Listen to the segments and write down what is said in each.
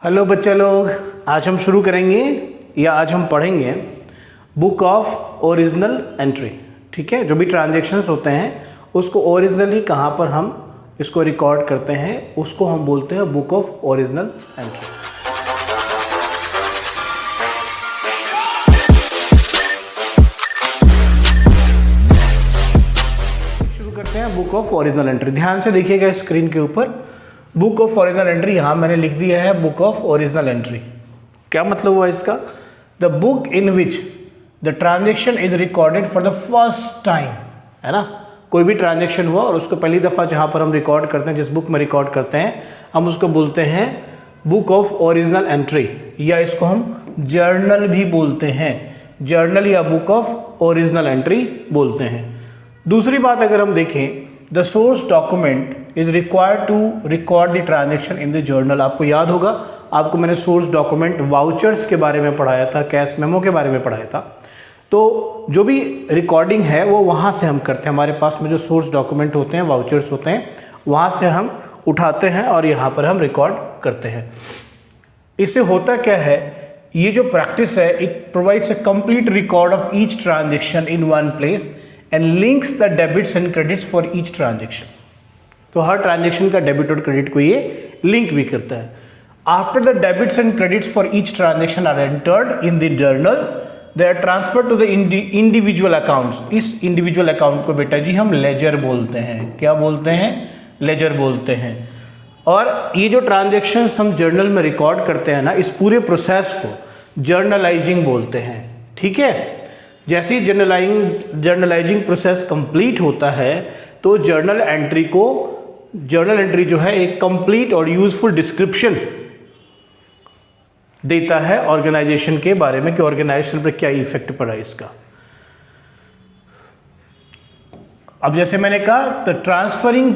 Hello बच्चे लोग, आज हम शुरू करेंगे या आज हम पढ़ेंगे बुक ऑफ ओरिजिनल एंट्री। ठीक है, जो भी ट्रांजैक्शंस होते हैं उसको ओरिजिनली कहाँ पर हम इसको रिकॉर्ड करते हैं उसको हम बोलते हैं बुक ऑफ ओरिजिनल एंट्री। शुरू करते हैं बुक ऑफ ओरिजिनल एंट्री। ध्यान से देखिएगा स्क्रीन के ऊपर, बुक ऑफ ओरिजिनल एंट्री यहाँ मैंने लिख दिया है बुक ऑफ ओरिजिनल एंट्री। क्या मतलब हुआ इसका? The book in which the transaction is recorded for the first time, है ना। कोई भी ट्रांजेक्शन हुआ और उसको पहली दफ़ा जहाँ पर हम रिकॉर्ड करते हैं, जिस बुक में रिकॉर्ड करते हैं, हम उसको बोलते हैं बुक ऑफ ओरिजिनल एंट्री, या इसको हम जर्नल भी बोलते हैं। जर्नल या बुक ऑफ ओरिजिनल एंट्री बोलते हैं। दूसरी बात अगर हम देखें, the source document is required to record the transaction in the journal. आपको याद होगा, आपको मैंने सोर्स डॉक्यूमेंट वाउचर्स के बारे में पढ़ाया था, कैश मेमो के बारे में पढ़ाया था। तो जो भी रिकॉर्डिंग है वो वहाँ से हम करते हैं। हमारे पास में जो सोर्स डॉक्यूमेंट होते हैं, वाउचर्स होते हैं, वहाँ से हम उठाते हैं और यहाँ पर हम रिकॉर्ड करते हैं। इससे होता क्या है, ये जो प्रैक्टिस है, it provides a complete record of each transaction in one place and links the debits and credits for each transaction. तो हर ट्रांजेक्शन का डेबिट और क्रेडिट को ये लिंक भी करता है। After the debits and credits for each transaction are entered in the journal, they are transfer to the individual accounts. इस इंडिविजुअल अकाउंट को बेटा जी हम लेजर बोलते हैं। क्या बोलते हैं? लेजर बोलते हैं। और ये जो ट्रांजेक्शन्स हम जर्नल में रिकॉर्ड करते हैं ना, इस पूरे प्रोसेस को जर्नलाइजिंग बोलते हैं। ठीक है, जैसे ही जर्नलाइजिंग प्रोसेस कंप्लीट होता है तो जर्नल एंट्री जो है एक कंप्लीट और यूजफुल डिस्क्रिप्शन देता है ऑर्गेनाइजेशन के बारे में कि ऑर्गेनाइजेशन पर क्या इफेक्ट पड़ा इसका। अब जैसे मैंने कहा, the transferring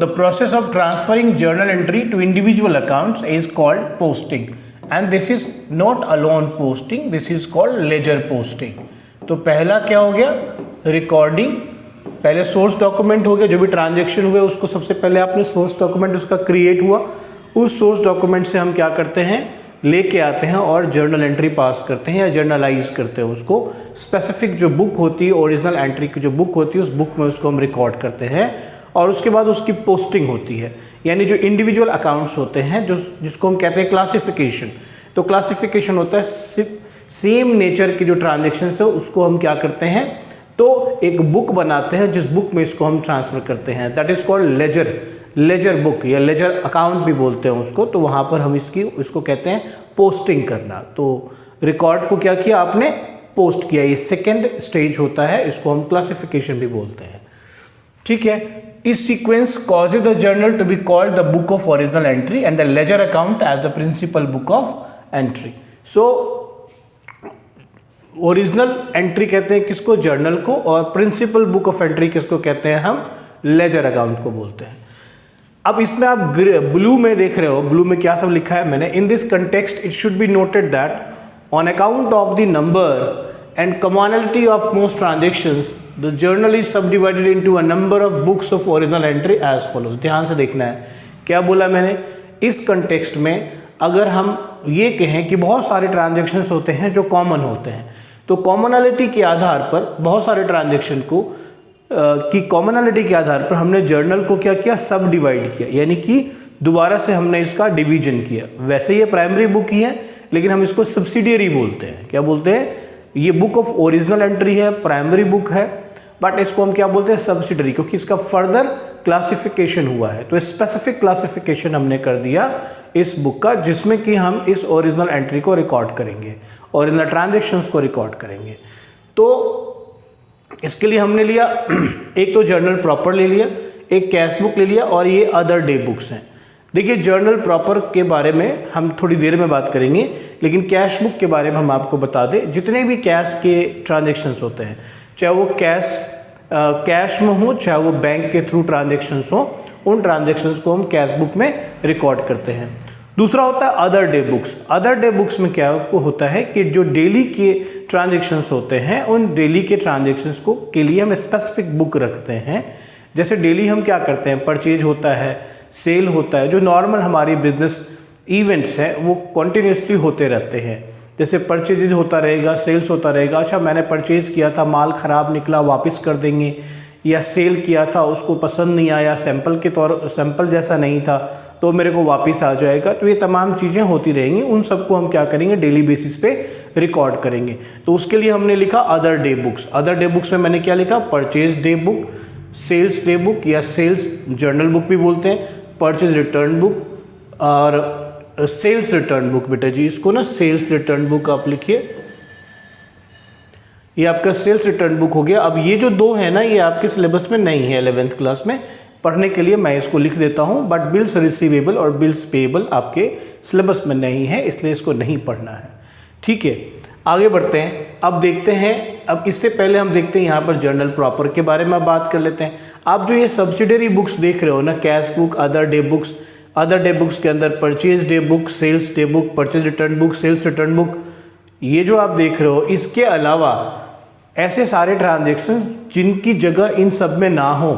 the process of transferring journal entry to individual accounts is called posting, and this is not alone posting, this is called ledger posting. तो पहला क्या हो गया? रिकॉर्डिंग। पहले सोर्स डॉक्यूमेंट हो गया, जो भी ट्रांजैक्शन हुए उसको सबसे पहले आपने सोर्स डॉक्यूमेंट उसका क्रिएट हुआ, उस सोर्स डॉक्यूमेंट से हम क्या करते हैं, लेके आते हैं और जर्नल एंट्री पास करते हैं या जर्नलाइज करते हैं उसको। स्पेसिफिक जो बुक होती है, ओरिजिनल एंट्री की जो बुक होती है, उस बुक में उसको हम रिकॉर्ड करते हैं और उसके बाद उसकी पोस्टिंग होती है। यानी जो इंडिविजुअल अकाउंट्स होते हैं, जिसको हम कहते हैं क्लासिफिकेशन। तो क्लासिफिकेशन होता है सेम नेचर की जो ट्रांजेक्शन है उसको हम क्या करते हैं, तो एक बुक बनाते हैं जिस बुक में इसको हम ट्रांसफ़र करते हैं। That is called laser book या लेजर अकाउंट भी बोलते हैं उसको। तो वहाँ पर हम इसको कहते हैं पोस्टिंग करना। तो रिकॉर्ड को क्या किया आपने? पोस्ट किया। ये सेकेंड स्टेज होता है, इसको हम क्लासिफिकेशन भी बोलते हैं। ठीक है, इस sequence causes the journal to be called the book of original entry and the ledger account as the principal book of entry. So original entry कहते हैं किसको? जर्नल को। और प्रिंसिपल बुक ऑफ एंट्री किसको कहते हैं? हम लेजर अकाउंट को बोलते हैं। अब इसमें आप ब्लू में देख रहे हो, ब्लू में क्या सब लिखा है मैंने? In this context it should be noted that on account of the number and commonality of most transactions the journal is subdivided into a number of books of original entry as follows. ध्यान से देखना है, क्या बोला मैंने? इस context में अगर हम ये कहें कि बहुत सारे ट्रांजेक्शन्स होते हैं जो कॉमन होते हैं, तो कॉमनलिटी के आधार पर बहुत सारे ट्रांजेक्शन को की कॉमनलिटी के आधार पर हमने जर्नल को क्या किया? सब डिवाइड किया, यानी कि दोबारा से हमने इसका डिवीजन किया। वैसे ये प्राइमरी बुक ही है, लेकिन हम इसको सब्सिडियरी बोलते हैं। क्या बोलते हैं? ये बुक ऑफ ओरिजिनल एंट्री है, प्राइमरी बुक है, बट इसको हम क्या बोलते हैं? सब्सिडियरी, क्योंकि इसका फर्दर क्लासिफिकेशन हुआ है। तो स्पेसिफिक क्लासिफिकेशन हमने कर दिया इस बुक का, जिसमें कि हम इस ओरिजिनल एंट्री को रिकॉर्ड करेंगे, ओरिजिनल ट्रांजैक्शंस को रिकॉर्ड करेंगे। तो इसके लिए हमने लिया एक तो जर्नल प्रॉपर ले लिया, एक कैश बुक ले लिया, और ये अदर डे बुक्स हैं। देखिए, जर्नल प्रॉपर के बारे में हम थोड़ी देर में बात करेंगे, लेकिन कैश बुक के बारे में हम आपको बता दें, जितने भी कैश के ट्रांजेक्शन्स होते हैं, चाहे वो कैश में हो, चाहे वो बैंक के थ्रू ट्रांजेक्शन्स हो, उन ट्रांजेक्शन्स को हम कैश बुक में रिकॉर्ड करते हैं। दूसरा होता है other day books. Other day books में क्या होता है कि जो डेली के ट्रांजेक्शन्स होते हैं, उन डेली के ट्रांजेक्शन्स को के लिए हम स्पेसिफिक बुक रखते हैं। जैसे डेली हम क्या करते हैं? परचेज होता है, सेल होता है, जो नॉर्मल हमारी बिजनेस इवेंट्स हैं वो कॉन्टीन्यूसली होते रहते हैं। जैसे परचेज होता रहेगा, सेल्स होता रहेगा। अच्छा मैंने परचेज़ किया था, माल ख़राब निकला, वापस कर देंगे, या सेल किया था, उसको पसंद नहीं आया, सैंपल जैसा नहीं था तो मेरे को वापस आ जाएगा। तो ये तमाम चीज़ें होती रहेंगी, उन सबको हम क्या करेंगे, डेली बेसिस पे रिकॉर्ड करेंगे। तो उसके लिए हमने लिखा other day books. Other day books में मैंने क्या लिखा, purchase day book, sales day book या सेल्स जर्नल बुक भी बोलते हैं, परचेज रिटर्न बुक और सेल्स रिटर्न बुक। बेटा जी इसको ना सेल्स रिटर्न बुक आप लिखिए, ये आपका सेल्स रिटर्न बुक हो गया। अब ये जो दो है ना, ये आपके सिलेबस में नहीं है 11th क्लास में, पढ़ने के लिए मैं इसको लिख देता हूँ, बट बिल्स रिसीवेबल और बिल्स पेएबल आपके सिलेबस में नहीं है, इसलिए इसको नहीं पढ़ना है। ठीक है, आगे बढ़ते हैं। अब देखते हैं, अब इससे पहले हम देखते हैं यहाँ पर जर्नल प्रॉपर के बारे में बात कर लेते हैं। आप जो ये सब्सिडरी बुक्स देख रहे हो ना, cash book, other day books, other day books के अंदर purchase day book, sales day book, purchase return book, sales return book, ये जो आप देख रहे हो, इसके अलावा ऐसे सारे ट्रांजैक्शन जिनकी जगह इन सब में ना हो,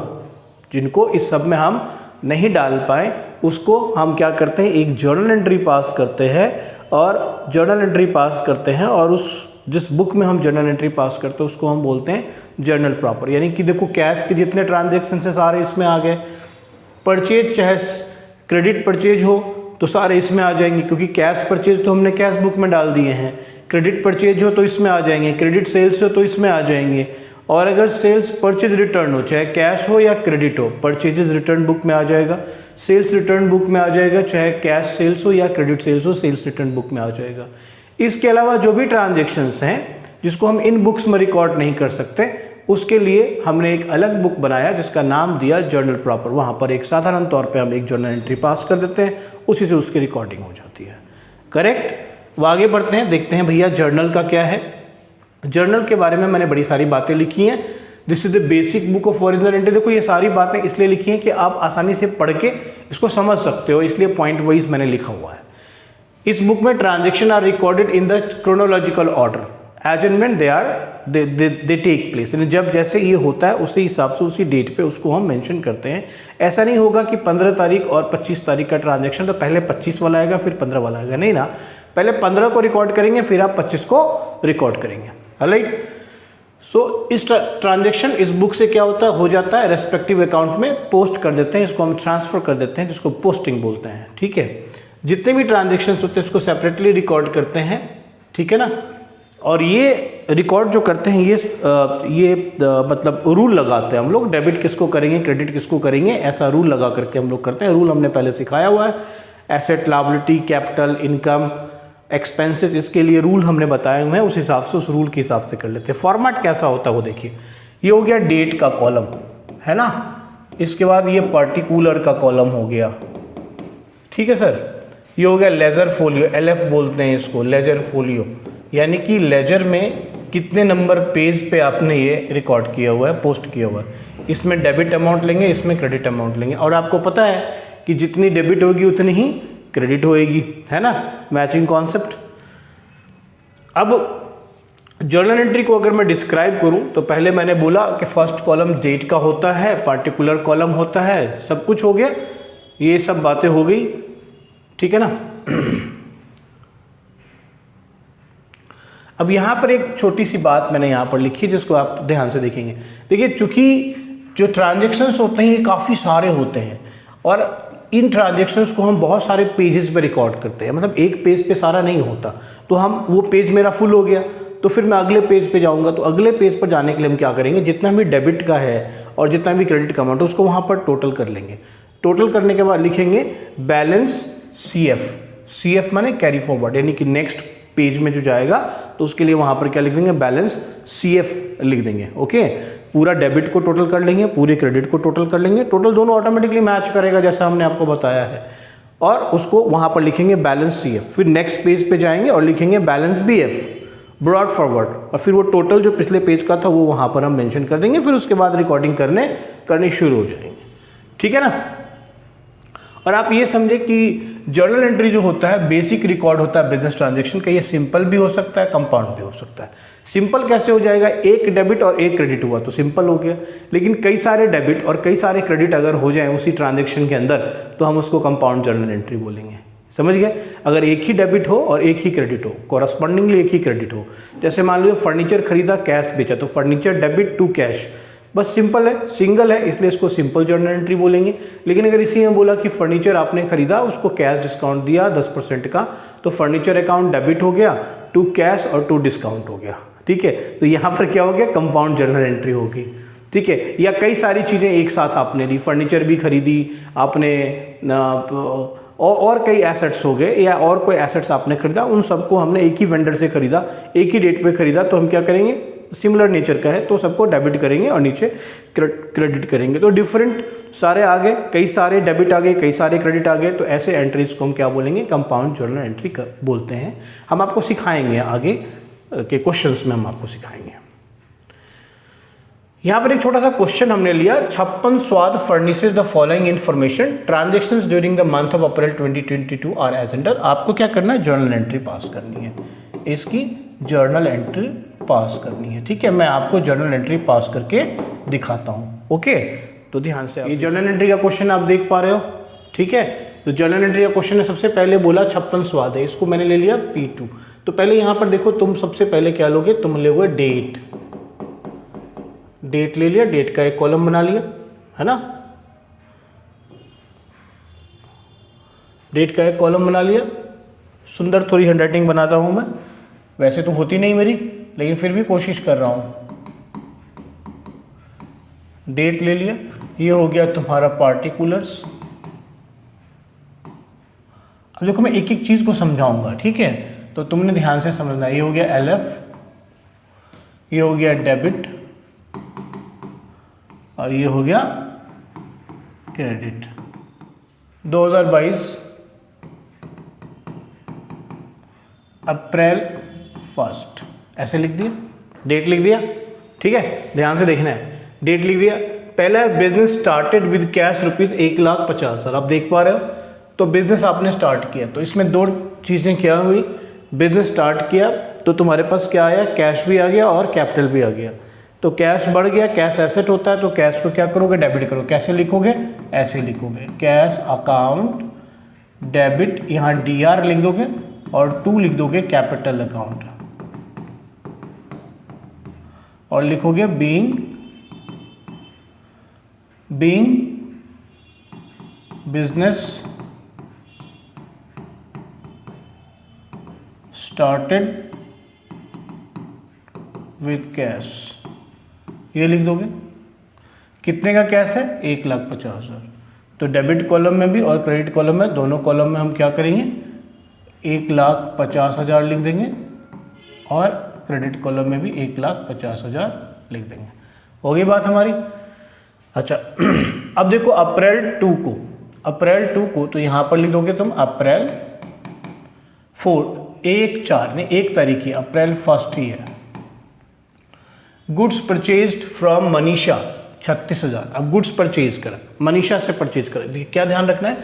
जिनको इस सब में हम नहीं डाल पाए, उसको हम क्या करते हैं, एक जर्नल एंट्री पास करते हैं। और जर्नल एंट्री पास करते हैं और उस जिस बुक में हम जर्नल एंट्री पास करते हैं उसको हम बोलते हैं जर्नल प्रॉपर। यानी कि देखो कैश के जितने ट्रांजैक्शन है सारे इसमें आ गए, परचेज चाहे क्रेडिट परचेज हो तो सारे इसमें आ जाएंगे, क्योंकि कैश परचेज तो हमने कैश बुक में डाल दिए हैं, क्रेडिट परचेज हो तो इसमें आ जाएंगे, क्रेडिट सेल्स हो तो इसमें आ जाएंगे, और अगर सेल्स परचेज रिटर्न हो, चाहे कैश हो या क्रेडिट हो, परचेजेस रिटर्न बुक में आ जाएगा, सेल्स रिटर्न बुक में आ जाएगा, चाहे कैश सेल्स हो या क्रेडिट सेल्स हो, सेल्स रिटर्न बुक में आ जाएगा। इसके अलावा जो भी ट्रांजेक्शन्स हैं जिसको हम इन बुक्स में रिकॉर्ड नहीं कर सकते, उसके लिए हमने एक अलग बुक बनाया जिसका नाम दिया जर्नल प्रॉपर। वहाँ पर एक साधारण तौर पर हम एक जर्नल एंट्री पास कर देते हैं, उसी से उसकी रिकॉर्डिंग हो जाती है। करेक्ट। वो आगे बढ़ते हैं, देखते हैं भैया जर्नल का क्या है। जर्नल के बारे में मैंने बड़ी सारी बातें लिखी हैं। This is the basic book of original entry. देखो ये सारी बातें इसलिए लिखी हैं कि आप आसानी से पढ़ के इसको समझ सकते हो, इसलिए पॉइंट वाइज मैंने लिखा हुआ है। इस बुक में transaction are recorded in the chronological order as and when they take place. यानी जब जैसे ये होता है उसी हिसाब से उसी डेट पे उसको हम मेंशन करते हैं। ऐसा नहीं होगा कि 15 तारीख और 25 तारीख का ट्रांजैक्शन तो पहले 25 वाला आएगा फिर 15 वाला आएगा, नहीं ना, पहले 15 को रिकॉर्ड करेंगे फिर आप 25 को रिकॉर्ड करेंगे। राइट। सो इस ट्रांजैक्शन इस बुक से क्या होता है, हो जाता है रेस्पेक्टिव अकाउंट में पोस्ट कर देते हैं, इसको हम ट्रांसफर कर देते हैं, जिसको पोस्टिंग बोलते हैं। ठीक है, जितने भी ट्रांजैक्शंस होते हैं इसको सेपरेटली रिकॉर्ड करते हैं। ठीक है ना। और ये रिकॉर्ड जो करते हैं ये मतलब रूल लगाते हैं हम लोग, डेबिट किसको करेंगे क्रेडिट किसको करेंगे, ऐसा रूल लगा करके हम लोग करते हैं। रूल हमने पहले सिखाया हुआ है, asset, liability, capital, income, expenses, इसके लिए रूल हमने बताए हुए हैं, उस हिसाब से उस रूल के हिसाब से कर लेते हैं। फॉर्मेट कैसा होता है वो देखिए, ये हो गया डेट का कॉलम, है ना। इसके बाद ये पर्टिकुलर का कॉलम हो गया। ठीक है सर। ये हो गया लेजर फोलियो, LF बोलते हैं इसको, लेजर फोलियो, यानी कि लेजर में कितने नंबर पेज पे आपने ये रिकॉर्ड किया हुआ है, पोस्ट किया हुआ है। इसमें डेबिट अमाउंट लेंगे, इसमें क्रेडिट अमाउंट लेंगे, और आपको पता है कि जितनी डेबिट होगी उतनी ही क्रेडिट होएगी, है ना, मैचिंग कॉन्सेप्ट। अब जर्नल एंट्री को अगर मैं डिस्क्राइब करूं तो पहले मैंने बोला कि फर्स्ट कॉलम डेट का होता है, पार्टिकुलर कॉलम होता है, सब कुछ हो गया, ये सब बातें हो गई। ठीक है ना। अब यहाँ पर एक छोटी सी बात मैंने यहाँ पर लिखी जिसको आप ध्यान से देखेंगे। देखिए चूंकि जो ट्रांजैक्शंस होते हैं ये काफ़ी सारे होते हैं और इन ट्रांजैक्शंस को हम बहुत सारे पेजेस पे रिकॉर्ड करते हैं, मतलब एक पेज पे सारा नहीं होता। तो हम वो पेज मेरा फुल हो गया तो फिर मैं अगले पेज पे जाऊंगा, तो अगले पेज पर जाने के लिए हम क्या करेंगे, जितना भी डेबिट का है और जितना भी क्रेडिट का अमाउंट है उसको वहाँ पर टोटल कर लेंगे। टोटल करने के बाद लिखेंगे बैलेंस CF माने कैरी फॉरवर्ड, यानी कि नेक्स्ट पेज में जो जाएगा तो उसके लिए वहाँ पर क्या लिख देंगे, बैलेंस CF लिख देंगे। ओके, पूरा डेबिट को टोटल कर लेंगे, पूरे क्रेडिट को टोटल कर लेंगे, टोटल दोनों ऑटोमेटिकली मैच करेगा जैसा हमने आपको बताया है, और उसको वहाँ पर लिखेंगे बैलेंस CF। फिर नेक्स्ट पेज पे जाएंगे और लिखेंगे बैलेंस BF, ब्रॉड फॉरवर्ड, और फिर वो टोटल जो पिछले पेज का था वो वहाँ पर हम मेंशन कर देंगे। फिर उसके बाद रिकॉर्डिंग करनी शुरू हो जाएंगे। ठीक है ना। और आप ये समझे कि जर्नल एंट्री जो होता है बेसिक रिकॉर्ड होता है बिजनेस ट्रांजैक्शन का। ये सिंपल भी हो सकता है, कंपाउंड भी हो सकता है। सिंपल कैसे हो जाएगा, एक डेबिट और एक क्रेडिट हुआ तो सिंपल हो गया, लेकिन कई सारे डेबिट और कई सारे क्रेडिट अगर हो जाए उसी ट्रांजैक्शन के अंदर तो हम उसको कंपाउंड जर्नल एंट्री बोलेंगे। समझ गए। अगर एक ही डेबिट हो और एक ही क्रेडिट हो, कॉरस्पॉन्डिंगली एक ही क्रेडिट हो, जैसे मान लो फर्नीचर खरीदा, कैश बेचा, तो फर्नीचर डेबिट टू कैश, बस सिंपल है, सिंगल है, इसलिए इसको सिंपल जर्नल एंट्री बोलेंगे। लेकिन अगर इसी में बोला कि फर्नीचर आपने खरीदा, उसको कैश डिस्काउंट दिया 10% का, तो फर्नीचर अकाउंट डेबिट हो गया टू कैश और टू डिस्काउंट हो गया, ठीक है। तो यहाँ पर क्या हो गया, कंपाउंड जर्नल एंट्री होगी, ठीक है। या कई सारी चीज़ें एक साथ आपने ली, फर्नीचर भी खरीदी आपने, और कई एसेट्स हो गए, या और कोई एसेट्स आपने खरीदा, उन सबको हमने एक ही वेंडर से खरीदा, एक ही डेट पे खरीदा, तो हम क्या करेंगे, सिमिलर नेचर का है तो सबको डेबिट करेंगे और नीचे क्रेडिट करेंगे। तो डिफरेंट सारे आ गए, कई सारे डेबिट आ गए, कई सारे क्रेडिट आ गए, तो ऐसे एंट्रीज को हम क्या बोलेंगे, कंपाउंड जर्नल एंट्री बोलते हैं। हम आपको सिखाएंगे आगे के क्वेश्चंस में, हम आपको सिखाएंगे। यहाँ पर एक छोटा सा क्वेश्चन हमने लिया, 56 स्वाद furnishes the following information, transactions during the month of April 2022 are as under. आपको क्या करना है, जर्नल एंट्री पास करनी है, इसकी जर्नल एंट्री पास करनी है, ठीक है। मैं आपको जर्नल एंट्री पास करके दिखाता हूँ, ओके। तो ध्यान से, ये जर्नल एंट्री का क्वेश्चन आप देख पा रहे हो, ठीक है। तो जर्नल एंट्री का क्वेश्चन है, सबसे पहले बोला 56 स्वाद है, इसको मैंने ले लिया P2। तो पहले यहाँ पर देखो, तुम सबसे पहले क्या लोगे, तुम लोगे डेट, डेट ले लिया, डेट का एक कॉलम बना लिया, है ना, डेट का एक कॉलम बना लिया। सुंदर थोड़ी हैंडराइटिंग बनाता हूँ मैं, वैसे तो होती नहीं मेरी, लेकिन फिर भी कोशिश कर रहा हूँ। डेट ले लिया, ये हो गया तुम्हारा पार्टिकुलर्स। अब देखो मैं एक एक चीज़ को समझाऊंगा, ठीक है, तो तुमने ध्यान से समझना। ये हो गया LF, ये हो गया डेबिट, और ये हो गया क्रेडिट। 2022 अप्रैल 1, ऐसे लिख दिया, डेट लिख दिया, ठीक है। ध्यान से देखना है, डेट लिख दिया। पहला business started with cash rupees 1,50,000, आप देख पा रहे हो। तो बिजनेस आपने स्टार्ट किया, तो इसमें दो चीज़ें क्या हुई, बिजनेस स्टार्ट किया तो तुम्हारे पास क्या आया, कैश भी आ गया और कैपिटल भी आ गया। तो कैश बढ़ गया, कैश एसेट होता है, तो कैश को क्या करोगे, डेबिट करो। कैसे लिखोगे, ऐसे लिखोगे, कैश अकाउंट डेबिट, यहाँ DR लिख दोगे और 2 लिख दोगे कैपिटल अकाउंट, और लिखोगे being business started with cash, ये लिख दोगे। कितने का कैश है, 1,50,000। तो डेबिट कॉलम में भी और क्रेडिट कॉलम में, दोनों कॉलम में हम क्या करेंगे, 1,50,000 लिख देंगे, और क्रेडिट कॉलम में भी 1,50,000 लिख देंगे। हो गई बात हमारी। अच्छा अब देखो अप्रैल 2 को तो यहाँ पर लिख दोगे तुम अप्रैल 1 तारीख ही, अप्रैल 1 ही है। Goods purchased from Manisha 36,000। अब गुड्स परचेज करा, मनीषा से परचेज करा, देखिए क्या ध्यान रखना है,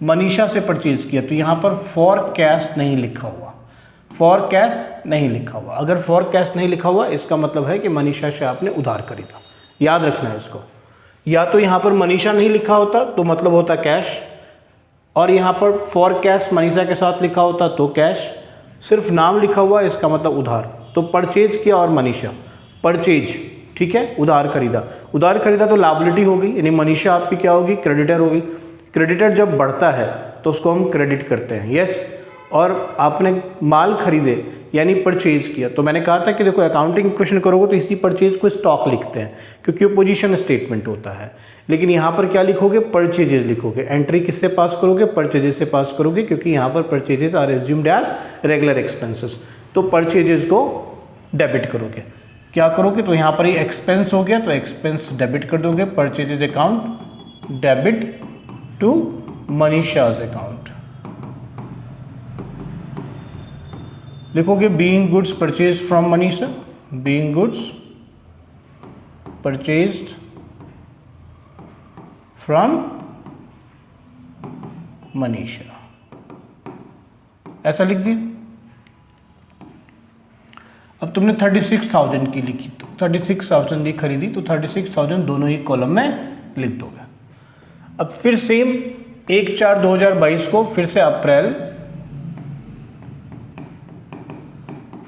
मनीषा से परचेज किया, तो यहाँ पर फॉर कैश नहीं लिखा हुआ, फॉर कैश नहीं लिखा हुआ। अगर फॉर कैश नहीं लिखा हुआ, इसका मतलब है कि मनीषा से आपने उधार खरीदा, याद रखना है इसको। या तो यहाँ पर मनीषा नहीं लिखा होता तो मतलब होता कैश, और यहाँ पर फॉर कैश मनीषा के साथ लिखा होता तो कैश, सिर्फ नाम लिखा हुआ इसका मतलब उधार। तो परचेज किया और मनीषा, परचेज, ठीक है, उधार खरीदा तो लायबिलिटी होगी, यानी मनीषा आपकी क्या होगी, क्रेडिटर होगी। क्रेडिटर जब बढ़ता है तो उसको हम क्रेडिट करते हैं, यस। और आपने माल खरीदे यानी परचेज किया, तो मैंने कहा था कि देखो अकाउंटिंग क्वेश्चन करोगे तो इसी परचेज को स्टॉक लिखते हैं क्योंकि वो पोजीशन स्टेटमेंट होता है। लेकिन यहाँ पर क्या लिखोगे, परचेजेज लिखोगे। एंट्री किससे पास करोगे, परचेजेज से पास करोगे, क्योंकि यहाँ पर purchases are assumed as regular expenses. तो परचेजेज को डेबिट करोगे। क्या करोगे, तो यहाँ पर ये एक्सपेंस हो गया तो एक्सपेंस डेबिट कर दोगे, purchases account debit to Manisha's account. लिखोगे being goods purchase from Manisha, being goods purchased from Manisha, ऐसा लिख दिया। अब तुमने 36,000 की लिखी, तो 36,000 की खरीदी तो 36,000 दोनों ही कॉलम में लिख दोगे। अब फिर सेम 1/4/2022 को फिर से अप्रैल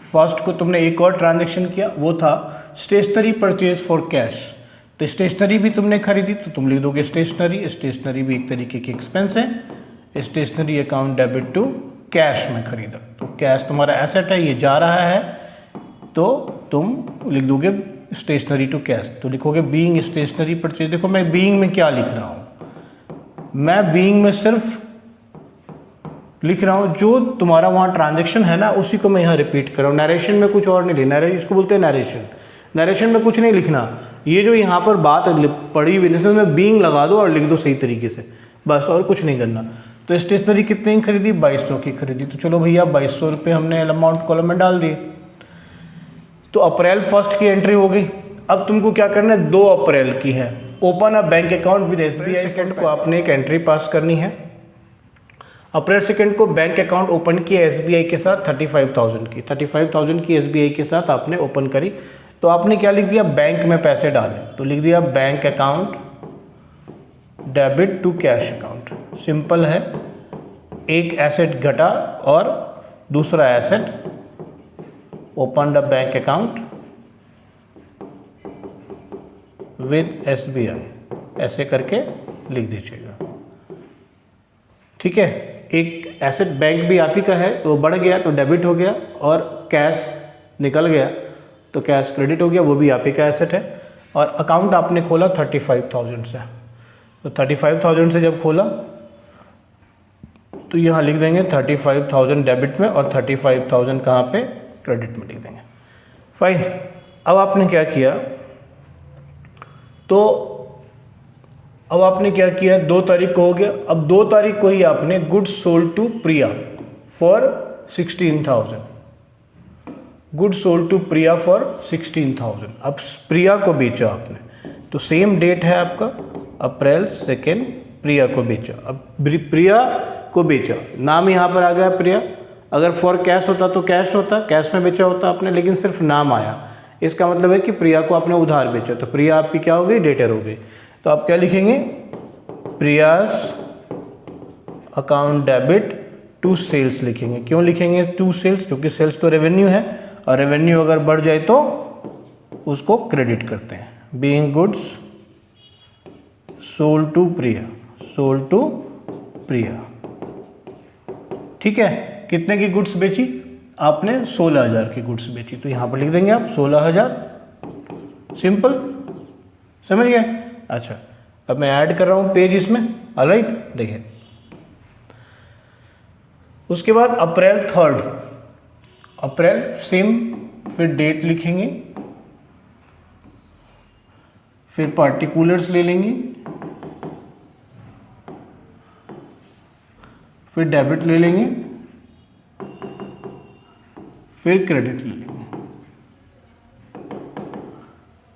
फर्स्ट को तुमने एक और ट्रांजेक्शन किया, वो था स्टेशनरी परचेज फॉर कैश। तो स्टेशनरी भी तुमने खरीदी तो तुम लिख दोगे स्टेशनरी। स्टेशनरी भी एक तरीके की एक्सपेंस है। Stationery account debit to cash में खरीदा, तो कैश तुम्हारा एसेट है, ये जा रहा है, तो तुम लिख दोगे स्टेशनरी टू कैश। तो लिखोगे बीइंग स्टेशनरी परचेज। देखो मैं बीइंग में क्या लिख रहा हूँ, मैं बीइंग में सिर्फ लिख रहा हूँ जो तुम्हारा वहाँ ट्रांजेक्शन है ना, उसी को मैं यहाँ रिपीट कर रहा हूँ। नरेशन में कुछ और नहीं लिखना, इसको बोलते हैं नरेशन। नरेशन में कुछ नहीं लिखना, ये जो यहाँ पर बात पड़ी हुई है में बीइंग लगा दो और लिख दो सही तरीके से, बस, और कुछ नहीं करना। तो स्टेशनरी कितने की खरीदी, 2200 की खरीदी। तो चलो भैया 2200 रुपये हमने अमाउंट कॉलम में डाल दिए। तो अप्रैल 1 की एंट्री हो गई। अब तुमको क्या करना है, 2 अप्रैल की है, open a bank account with SBI। Second को आपने एक एंट्री पास करनी है। अप्रैल 2 को बैंक अकाउंट ओपन किया SBI के साथ 35,000 की, 35,000 की SBI के साथ आपने ओपन करी। तो आपने क्या लिख दिया, बैंक में पैसे डाले, तो लिख दिया bank account debit to cash account. Simple है, एक एसेट घटा और दूसरा asset, open the bank account with SBI, ऐसे करके लिख दीजिएगा। ठीक है, एक एसेट बैंक भी आप ही का है तो बढ़ गया तो डेबिट हो गया, और कैश निकल गया तो कैश क्रेडिट हो गया, वो भी आप ही का एसेट है। और अकाउंट आपने खोला 35,000 से, तो 35,000 से जब खोला तो यहाँ लिख देंगे 35,000 डेबिट में और 35,000 कहाँ पे, क्रेडिट में लिख देंगे। फाइन। अब आपने क्या किया, तो अब आपने क्या किया, 2 तारीख को हो गया। अब 2 तारीख को ही आपने goods sold to Priya for 16,000, goods sold to Priya for 16,000। अब प्रिया को बेचा आपने, तो सेम डेट है आपका अप्रैल 2, प्रिया को बेचा। अब प्रिया को बेचा, नाम यहाँ पर आ गया प्रिया। अगर फॉर कैश होता तो कैश होता, कैश में बेचा होता आपने, लेकिन सिर्फ नाम आया, इसका मतलब है कि प्रिया को आपने उधार बेचा, तो प्रिया आपकी क्या हो गई, डेटर हो गई। तो आप क्या लिखेंगे, Priya's account debit to sales लिखेंगे। क्यों लिखेंगे टू सेल्स, क्योंकि सेल्स तो रेवेन्यू है, और रेवेन्यू अगर बढ़ जाए तो उसको क्रेडिट करते हैं। Being goods sold to Priya, sold to Priya. ठीक है, कितने की गुड्स बेची आपने, 16,000 की गुड्स बेची, तो यहां पर लिख देंगे आप 16,000। सिंपल, समझ गए। अच्छा, अब मैं ऐड कर रहा हूं पेज इसमें, ऑलराइट। देखिए, उसके बाद अप्रैल 3, अप्रैल सेम, फिर डेट लिखेंगे, फिर पार्टिकुलर्स ले लेंगे, फिर डेबिट ले लेंगे, फिर क्रेडिट ले लेंगे,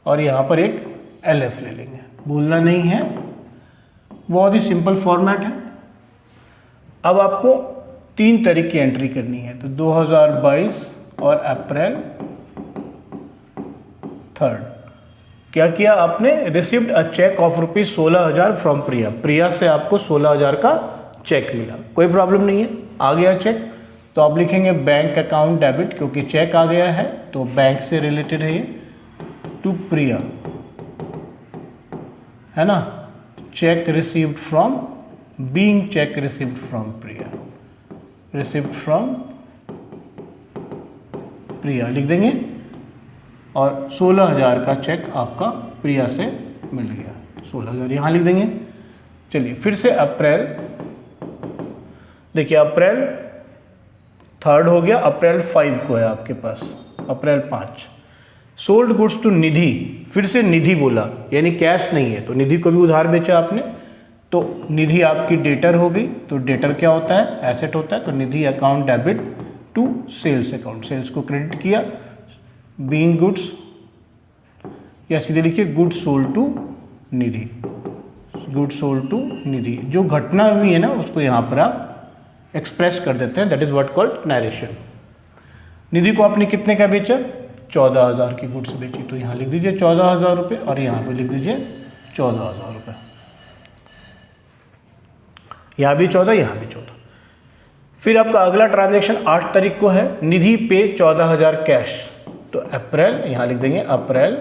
और यहां पर एक LF ले लेंगे। भूलना नहीं है, बहुत ही सिंपल फॉर्मेट है। अब आपको 3 तारीख की एंट्री करनी है, तो 2022 और अप्रैल 3। क्या किया आपने, received a cheque of ₹16,000 from Priya. Priya से आपको 16,000 का चेक मिला, कोई प्रॉब्लम नहीं है, आ गया चेक। तो आप लिखेंगे बैंक अकाउंट डेबिट, क्योंकि चेक आ गया है तो बैंक से रिलेटेड है ये, टू प्रिया, है ना। Cheque received from, being cheque received from Priya, received from Priya लिख देंगे, और 16,000 का चेक आपका प्रिया से मिल गया, 16,000 यहाँ लिख देंगे। चलिए फिर से अप्रैल, देखिए अप्रैल 3 हो गया, अप्रैल 5 को है आपके पास, अप्रैल 5। सोल्ड गुड्स टू निधि, फिर से निधि बोला, यानी कैश नहीं है, तो निधि को भी उधार बेचा आपने, तो निधि आपकी डेटर हो गई। तो डेटर क्या होता है, एसेट होता है, तो Nidhi account debit to sales account, sales को क्रेडिट किया। बीइंग गुड्स, या सीधे लिखिए goods sold to Nidhi, goods sold to Nidhi. जो घटना हुई है ना उसको यहाँ पर आप एक्सप्रेस कर देते हैं, that is what called narration. Nidhi को आपने कितने का बेचा, 14,000 की गुड्स बेची, तो यहाँ लिख दीजिए 14,000 रुपये, और यहाँ पे लिख दीजिए 14,000 रुपये, यहाँ भी 14, यहाँ भी 14। फिर आपका अगला ट्रांजैक्शन 8 तारीख को है, निधि पे 14,000 कैश। तो अप्रैल, यहाँ लिख देंगे अप्रैल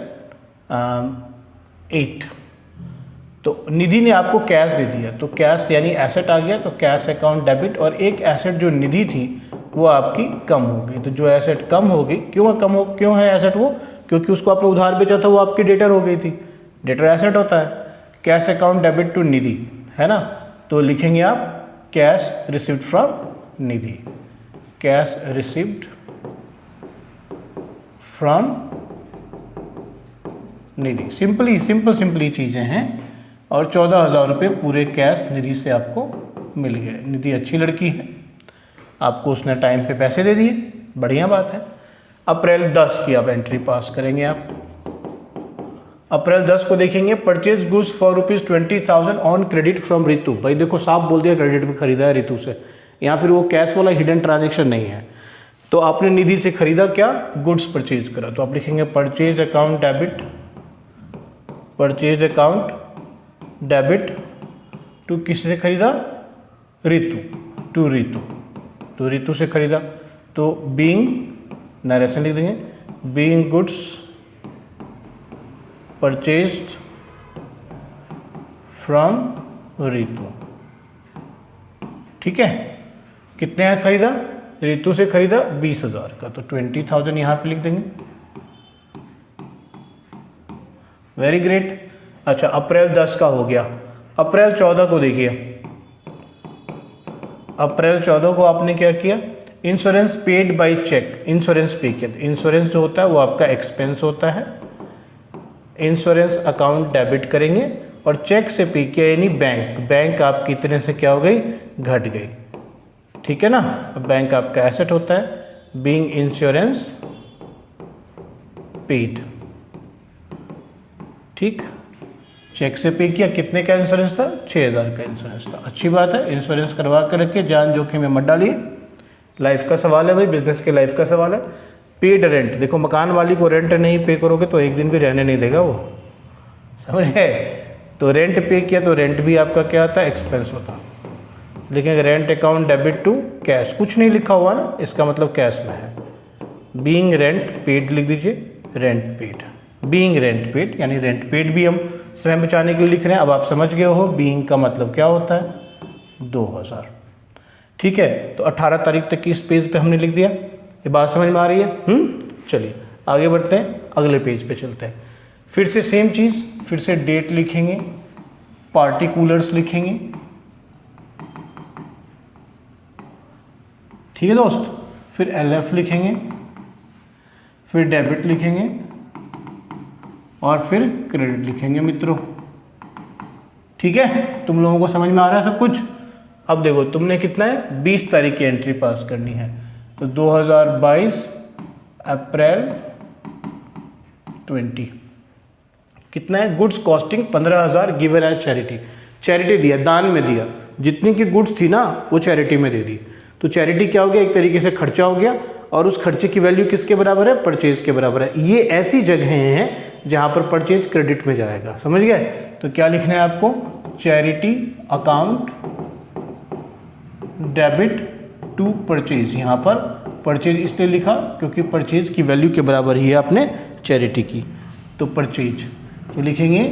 8। तो निधि ने आपको कैश दे दिया, तो कैश यानी एसेट आ गया, तो कैश अकाउंट डेबिट। और एक एसेट जो निधि थी वो आपकी कम हो गई। तो जो एसेट कम हो गई, क्यों है एसेट वो? क्योंकि उसको आपने उधार बेचा था, वो आपकी डेटर हो गई थी। डेटर एसेट होता है। कैश अकाउंट डेबिट टू निधि, है ना। तो लिखेंगे आप cash received from Nidhi, cash received from Nidhi. Simply चीज़ें हैं। और 14,000 रुपये पूरे कैश निधि से आपको मिल गए। निधि अच्छी लड़की है, आपको उसने टाइम पे पैसे दे दिए, बढ़िया बात है। अप्रैल 10 की आप एंट्री पास करेंगे। आप अप्रैल 10 को देखेंगे, purchase goods for ₹20,000 on credit from Ritu. भाई देखो, साफ बोल दिया क्रेडिट पे खरीदा है रितु से, यहाँ फिर वो कैश वाला हिडन ट्रांजेक्शन नहीं है। तो आपने निधि से खरीदा क्या? गुड्स परचेज करा। तो आप लिखेंगे purchase account debit, purchase account debit to किससे खरीदा? रितु, टू रितु। तो रितु से खरीदा, तो बीइंग, नरेशन लिख देंगे, being goods purchased from Ritu. ठीक है, कितने का खरीदा? रितु से खरीदा 20,000 का, तो 20,000 यहाँ पे लिख देंगे। Very great. अच्छा, अप्रैल 10 का हो गया। अप्रैल 14 को देखिए, अप्रैल 14 को आपने क्या किया? Insurance paid by cheque, insurance pay किया। इंश्योरेंस जो होता है वो आपका एक्सपेंस होता है। इंश्योरेंस अकाउंट डेबिट करेंगे और चेक से पे किया, यानी बैंक आपकी तरह से क्या हो गई? घट गई। ठीक है ना। बैंक आपका एसेट होता है। बीइंग इंश्योरेंस पेड, ठीक। चेक से पे किया, कितने का इंश्योरेंस था? 6,000 का इंश्योरेंस था। अच्छी बात है, इंश्योरेंस करवा कर रखिए, जान जोखिम में मत डालिए। लाइफ का सवाल है भाई, बिजनेस के लाइफ का सवाल है। पेड रेंट, देखो मकान वाली को रेंट नहीं पे करोगे तो एक दिन भी रहने नहीं देगा वो, समझ गए। तो रेंट पे किया तो रेंट भी आपका क्या होता है? एक्सपेंस होता है। लिखेंगे rent account debit to cash, कुछ नहीं लिखा हुआ ना, इसका मतलब कैश में है। बीइंग रेंट पेड लिख दीजिए, rent paid. Being rent paid यानी रेंट पेड भी हम समय बचाने के लिए लिख रहे हैं। अब आप समझ गए हो बीइंग का मतलब क्या होता है? 2,000। ठीक है, तो 18 तारीख तक की इस पेज पे हमने लिख दिया। ये बात समझ में आ रही है? चलिए आगे बढ़ते हैं, अगले पेज पे चलते हैं। फिर से सेम चीज़, फिर से डेट लिखेंगे, पार्टिकुलर्स लिखेंगे। ठीक है दोस्त। फिर LF लिखेंगे, फिर डेबिट लिखेंगे और फिर क्रेडिट लिखेंगे मित्रों। ठीक है, तुम लोगों को समझ में आ रहा है सब कुछ? अब देखो, तुमने कितना है? 20 तारीख की एंट्री पास करनी है। तो 2022 अप्रैल 20 कितना है? Goods costing 15,000 given as charity. Charity दिया, दान में दिया। जितनी की गुड्स थी ना वो चैरिटी में दे दी। तो चैरिटी क्या हो गया? एक तरीके से खर्चा हो गया, और उस खर्चे की वैल्यू किसके बराबर है? परचेज के बराबर है। ये ऐसी जगह हैं जहाँ पर परचेज क्रेडिट में जाएगा, समझ गए। तो क्या लिखना है आपको? Charity account debit to purchase. यहाँ पर परचेज इसलिए लिखा क्योंकि परचेज की वैल्यू के बराबर ही है आपने चैरिटी की, तो परचेज। तो लिखेंगे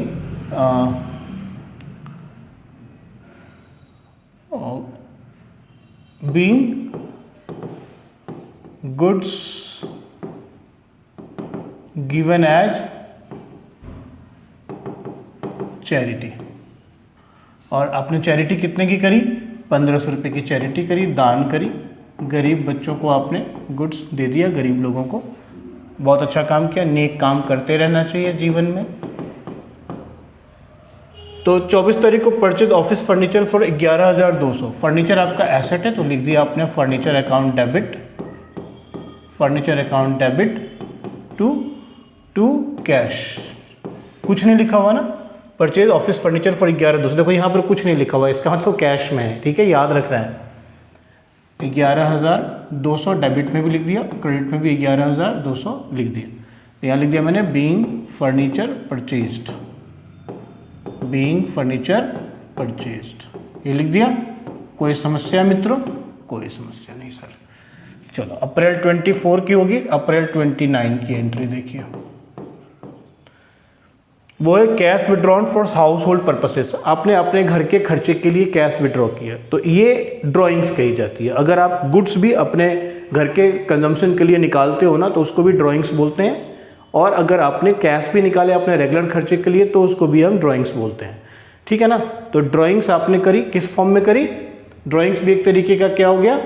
being goods given as charity. और आपने चैरिटी कितने की करी? 1,500 रुपये की चैरिटी करी, दान करी। गरीब बच्चों को आपने गुड्स दे दिया, गरीब लोगों को। बहुत अच्छा काम किया। नेक काम करते रहना चाहिए जीवन में। तो 24 तारीख को purchase office furniture for 11,200। Furniture आपका एसेट है तो लिख दिया आपने furniture account debit, furniture account debit to cash. कुछ नहीं लिखा हुआ ना, परचेज ऑफिस फर्नीचर फॉर 11,200। देखो यहाँ पर कुछ नहीं लिखा हुआ, इसका मतलब कैश में है। ठीक है, याद रखना है। 11,200 डेबिट में भी लिख दिया, क्रेडिट में भी 11,200 लिख दिया। यहाँ लिख दिया मैंने being furniture purchased, being furniture purchased, ये लिख दिया। कोई समस्या मित्रों? कोई समस्या नहीं सर। चलो अप्रैल 24 की होगी, अप्रैल 29 की एंट्री देखिए, वो है cash withdrawn for house hold purposes. आपने अपने घर के खर्चे के लिए कैश विड्रॉ किया, तो ये ड्राइंग्स कही जाती है। अगर आप गुड्स भी अपने घर के कंजम्पशन के लिए निकालते हो ना, तो उसको भी ड्राइंग्स बोलते हैं। और अगर आपने कैश भी निकाले अपने रेगुलर खर्चे के लिए, तो उसको भी हम ड्राइंग्स बोलते हैं, ठीक है ना। तो ड्राइंग्स आपने करी, किस फॉर्म में करी? ड्राइंग्स भी एक तरीके का क्या हो गया,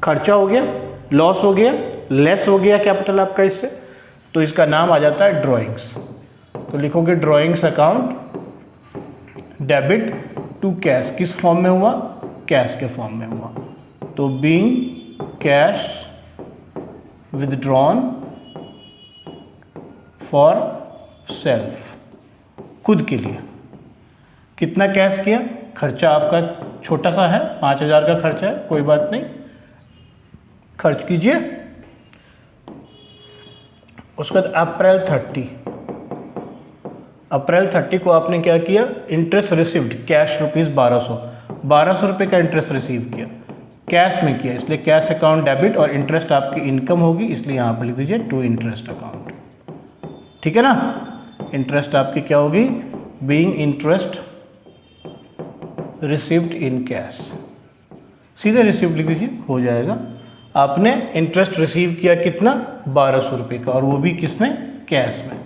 खर्चा हो गया, लॉस हो गया, लेस हो गया कैपिटल आपका इससे, तो इसका नाम आ जाता है ड्राइंग्स। तो लिखोगे drawings account debit to cash, किस फॉर्म में हुआ? कैश के फॉर्म में हुआ। तो being cash withdrawn for self, खुद के लिए। कितना कैश किया? खर्चा आपका छोटा सा है, 5,000 का खर्चा है, कोई बात नहीं, खर्च कीजिए। उसके बाद अप्रैल 30 को आपने क्या किया? इंटरेस्ट रिसीव्ड कैश रुपीज़ 1200 रुपये का इंटरेस्ट रिसीव किया, कैश में किया, इसलिए कैश अकाउंट डेबिट, और इंटरेस्ट आपकी इनकम होगी, इसलिए यहाँ पर लिख दीजिए टू इंटरेस्ट अकाउंट, ठीक है ना। इंटरेस्ट आपकी क्या होगी? Being interest received in cash, सीधे रिसीव्ड लिख दीजिए, हो जाएगा। आपने इंटरेस्ट रिसीव किया कितना? 1200 रुपये का, और वो भी किसमें? कैश में।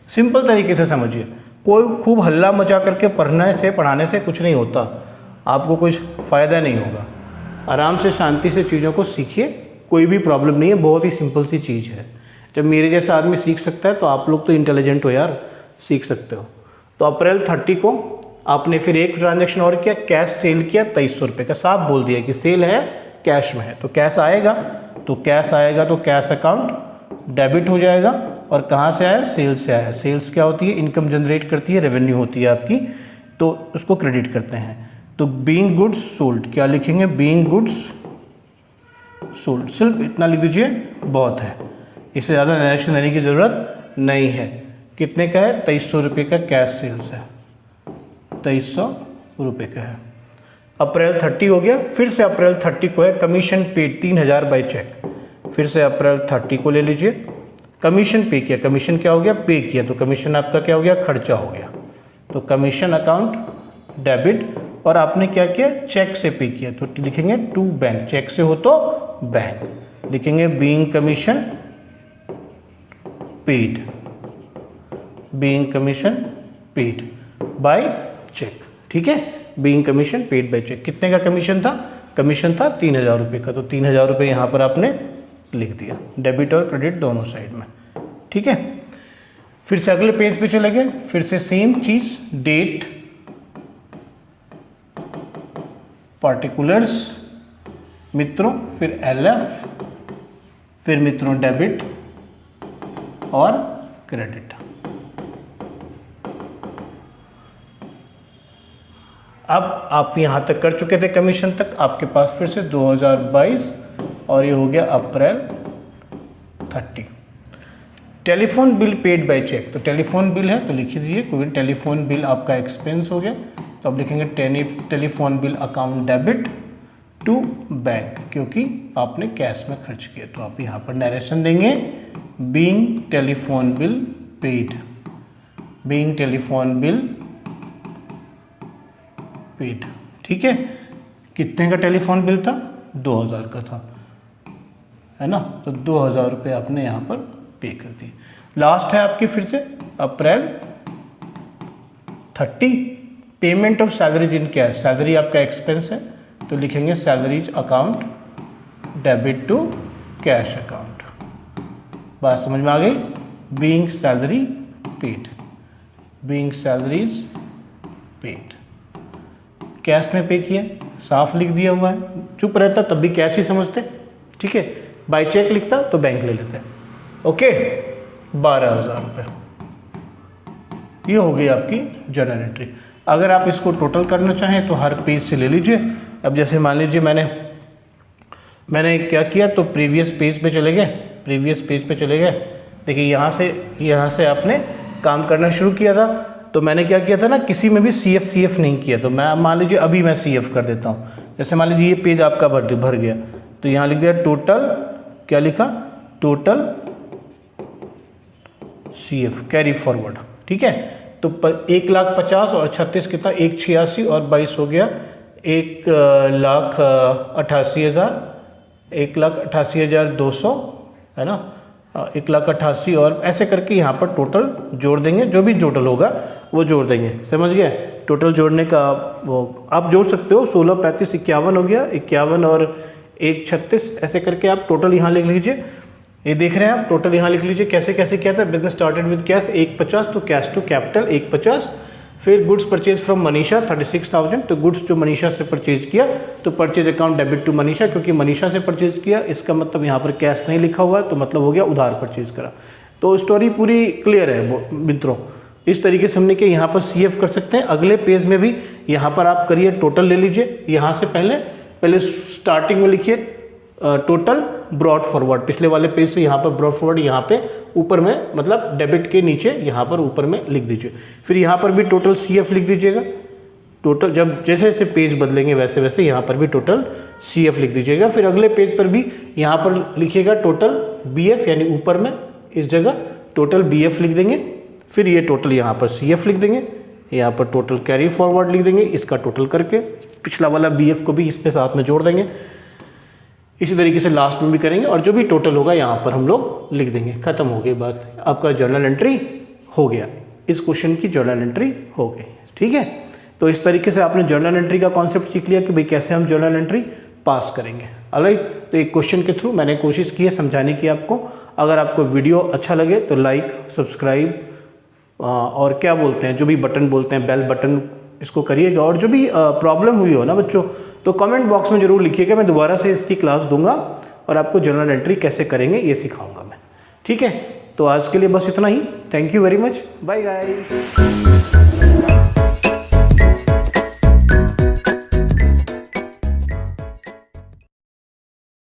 सिंपल तरीके से समझिए, कोई खूब हल्ला मचा करके पढ़ाने से कुछ नहीं होता, आपको कुछ फ़ायदा नहीं होगा। आराम से शांति से चीज़ों को सीखिए, कोई भी प्रॉब्लम नहीं है, बहुत ही सिंपल सी चीज़ है। जब मेरे जैसा आदमी सीख सकता है, तो आप लोग तो इंटेलिजेंट हो यार, सीख सकते हो। तो अप्रैल 30 को आपने फिर एक ट्रांजैक्शन और किया, कैश सेल किया 2300 रुपये का, साफ बोल दिया कि सेल है, कैश में है, तो कैश आएगा, तो कैश अकाउंट डेबिट हो जाएगा। और कहाँ से आया? सेल से आया। सेल्स क्या होती है? इनकम जनरेट करती है, रेवेन्यू होती है आपकी, तो उसको क्रेडिट करते हैं। तो बीइंग गुड्स सोल्ड, क्या लिखेंगे? बीइंग गुड्स सोल्ड, सिर्फ इतना लिख दीजिए, बहुत है, इससे ज़्यादा नरेशन देने की ज़रूरत नहीं है। कितने का है? 2300 रुपये का कैश सेल्स है, 2300 रुपये का है। अप्रैल 30 हो गया, फिर से अप्रैल 30 को है कमीशन पेड 3000 बाय चेक, फिर से अप्रैल 30 को ले लीजिए। कमीशन पे किया, कमीशन क्या हो गया? पे किया, तो कमीशन आपका क्या हो गया? खर्चा हो गया, तो कमीशन अकाउंट डेबिट। और आपने क्या किया? चेक से पे किया, तो लिखेंगे टू बैंक, चेक से हो तो बैंक, लिखेंगे being commission paid, being commission paid by cheque, ठीक है। Being commission paid by cheque, कितने का कमीशन था? कमीशन था 3000 रुपये का, तो 3000 रुपये यहाँ पर आपने लिख दिया, डेबिट और क्रेडिट दोनों साइड में, ठीक है। फिर से अगले पेज पे चले गए, फिर से सेम चीज, डेट, पार्टिकुलर्स मित्रों, फिर एलएफ, फिर मित्रों डेबिट और क्रेडिट। अब आप यहाँ तक कर चुके थे कमीशन तक, आपके पास फिर से 2022 और ये हो गया April 30। Telephone bill paid by cheque, तो टेलीफोन बिल है तो लिख दीजिए, कोई टेलीफोन बिल आपका एक्सपेंस हो गया, तो अब लिखेंगे telephone bill account debit to bank, क्योंकि आपने कैश में खर्च किया। तो आप यहाँ पर नरेशन देंगे being telephone bill paid, being telephone bill paid, ठीक है। कितने का टेलीफोन बिल था? 2000 का था, है ना, तो 2000 रुपये आपने यहाँ पर पे कर दिए। लास्ट है आपकी फिर से April 30, payment of salaries in cash, salary आपका एक्सपेंस है, तो लिखेंगे salaries account debit to cash account. बात समझ में आ गई? Being salary paid, being salaries paid, cash में पे किया, साफ लिख दिया हुआ है, चुप रहता तब भी कैश ही समझते, ठीक है। बाय चेक लिखता तो बैंक ले लेते, ओके। 12,000 रुपये, ये हो गई आपकी जर्नल एंट्री। अगर आप इसको टोटल करना चाहें तो हर पेज से ले लीजिए। अब जैसे मान लीजिए मैंने क्या किया, तो प्रीवियस पेज पे चले गए, प्रीवियस पेज पे चले गए, देखिए यहाँ से आपने काम करना शुरू किया था। तो मैंने क्या किया था ना, किसी में भी CF नहीं किया। तो मैं मान लीजिए अभी मैं CF कर देता हूँ। जैसे मान लीजिए ये पेज आपका भर गया, तो यहाँ लिख दिया टोटल, क्या लिखा, टोटल CF कैरी फॉरवर्ड, ठीक है। तो 1,50,000 और 36 कितना, 1,86 और 22 हो गया 1,88,000, 1,88,200 है ना, 1,88,000 और ऐसे करके यहाँ पर टोटल जोड़ देंगे, जो भी टोटल होगा वो जोड़ देंगे। समझ गए? टोटल जोड़ने का वो आप जोड़ सकते हो, 16, 35, 51 हो गया, 51 और 1,36 ऐसे करके आप टोटल यहाँ लिख लीजिए। ये देख रहे हैं आप, टोटल यहाँ लिख लीजिए कैसे कैसे किया था। बिजनेस स्टार्टेड विद कैश 1,50, तो कैश टू कैपिटल 1,50। फिर गुड्स परचेज फ्रॉम मनीषा 36,000, तो गुड्स जो मनीषा से परचेज किया, तो purchase account debit to Manisha, क्योंकि मनीषा से परचेज किया, इसका मतलब यहाँ पर कैश नहीं लिखा हुआ है, तो मतलब हो गया उधार परचेज करा। तो स्टोरी पूरी क्लियर है मित्रों। इस तरीके से हमने कि यहाँ पर CF कर सकते हैं। अगले पेज में भी यहाँ पर आप करिए, टोटल ले लीजिए। यहाँ से पहले स्टार्टिंग में लिखिए टोटल ब्रॉड फॉरवर्ड, पिछले वाले पेज से यहाँ पर ब्रॉड फॉरवर्ड, यहाँ पे ऊपर में मतलब डेबिट के नीचे यहाँ पर ऊपर में लिख दीजिए। फिर यहाँ पर भी टोटल CF लिख दीजिएगा। टोटल जब जैसे जैसे पेज बदलेंगे वैसे वैसे यहाँ पर भी टोटल CF लिख दीजिएगा। फिर अगले पेज पर भी यहाँ पर लिखिएगा टोटल BF, यानी ऊपर में इस जगह टोटल BF लिख देंगे। फिर ये टोटल यहाँ पर CF लिख देंगे, यहाँ पर टोटल कैरी फॉरवर्ड लिख देंगे, इसका टोटल करके पिछला वाला BF को भी इसके साथ में जोड़ देंगे। इसी तरीके से लास्ट में भी करेंगे और जो भी टोटल होगा यहाँ पर हम लोग लिख देंगे। खत्म हो गई बात, आपका जर्नल एंट्री हो गया। इस क्वेश्चन की जर्नल एंट्री हो गई, ठीक है। तो इस तरीके से आपने जर्नल एंट्री का कॉन्सेप्ट सीख लिया कि भाई कैसे हम जर्नल एंट्री पास करेंगे। ऑलराइट, तो एक क्वेश्चन के थ्रू मैंने कोशिश की है समझाने की आपको। अगर आपको वीडियो अच्छा लगे तो लाइक, सब्सक्राइब और क्या बोलते हैं, जो भी बटन बोलते हैं, बेल बटन, इसको करिएगा। और जो भी प्रॉब्लम हुई हो ना बच्चों, तो कमेंट बॉक्स में ज़रूर लिखिएगा। मैं दोबारा से इसकी क्लास दूंगा और आपको जर्नल एंट्री कैसे करेंगे ये सिखाऊंगा मैं, ठीक है। तो आज के लिए बस इतना ही। Thank you very much, bye guys.